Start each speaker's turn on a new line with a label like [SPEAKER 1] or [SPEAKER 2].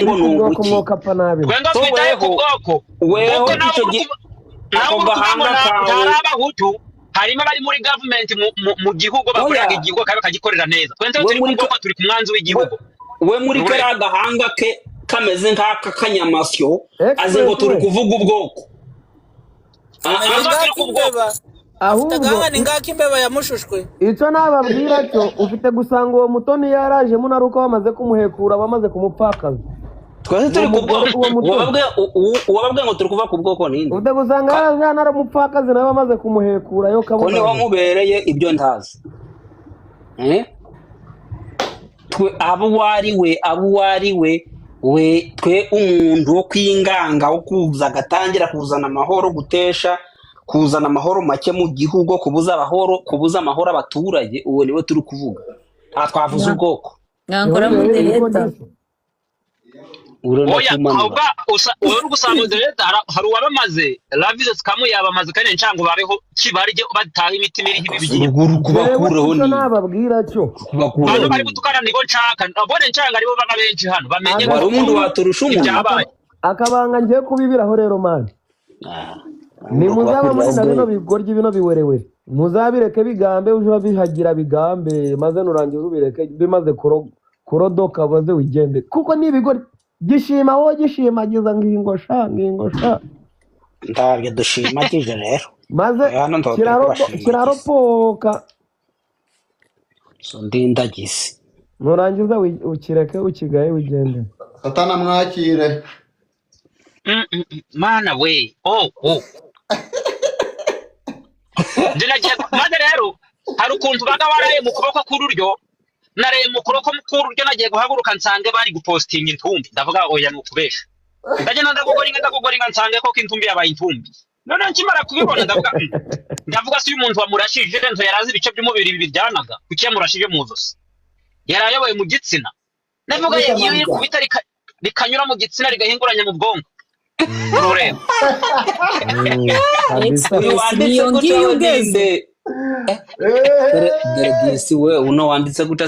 [SPEAKER 1] ngo nubuki
[SPEAKER 2] Twenga twitaye ku bwoko
[SPEAKER 1] weho ico
[SPEAKER 2] nabo gahanga ntarabahutu harimo bari muri government mu gihugu bakoraga igihugu kabe kagikorera neza twende turi ku bwoko turi ku mwanzi w'igihugu
[SPEAKER 1] we muri kara gahanga ke kameze nk'aka kanyamasyo aze ngo turi kuvuga ubwoko
[SPEAKER 3] ahubwo ni ngaki imbeba yamushushwe
[SPEAKER 4] icyo nababwira cyo ufite gusanga uwo mutoni yaraje munaruko bamaze kumuhekura bamaze kumupfakaza
[SPEAKER 1] twese turi ku bwoko wababwe ngo turi kuva ku bwoko ninde
[SPEAKER 4] ufite gusanga yaraje naramupfakaza nawe bamaze kumuhekura yo kabona
[SPEAKER 1] ko wamubereye ibyo ndazi twe abo wariwe we twe umuntu wo kwinganga wo kuza gatangira kuzana amahoro kuzana amahoro make mu gihugu kubuza amahoro abaturage uwo niwe turi kuvuga twavuze ubwoko
[SPEAKER 3] ngankora muri leta
[SPEAKER 2] oya ahubwo uri gusanga leta hari uwabamaze lavize skamu yabamaze kandi ncango babeho kibarije bataha imiti miri hibi
[SPEAKER 1] kubakureho
[SPEAKER 4] ni nababwira cyo
[SPEAKER 2] kubakureho bari gutukana nibo nshaka abone ncanga aribo baba benshi hano bamenye
[SPEAKER 1] ko umuntu waturusha umuntu
[SPEAKER 4] akabanga ngiye kubibiraho rero mani ni muzaba muri nabino bigoryi bino biwerewe muzabireke bigambe uje bihagira bigambe maze nurangiye ubireke bimaze kurodoka baze wigende kuko ni bigoryi gishima wo gishimagiza ngingo sha
[SPEAKER 1] ndabye dushimagije rero
[SPEAKER 4] maze kiraropoka
[SPEAKER 1] so ndindagize
[SPEAKER 4] nurangiza ukireke ukigaye wigende
[SPEAKER 5] satana mwakire
[SPEAKER 2] mana we ndinagiye maze rero hari ukuntu baga waraye mu kuboko kururyo nareye mu kuboko kururyo nagiye guhaguruka nsange bari gupostinga intumbi ndavuga oya nukubesha ndagenda ndagogoringa nsange ko intumbi yabaye intumbi none nkimara kubibona ndavuga si umuntu wamurashije nto yarazi ibice by'umubiri biryanaga kuki yamurashije mu zosi yarayoboye mu gitsina ndavuga iyo kubita rikanyura mu gitsina rigahinguranya mu bwonko urureba
[SPEAKER 1] wanditse gute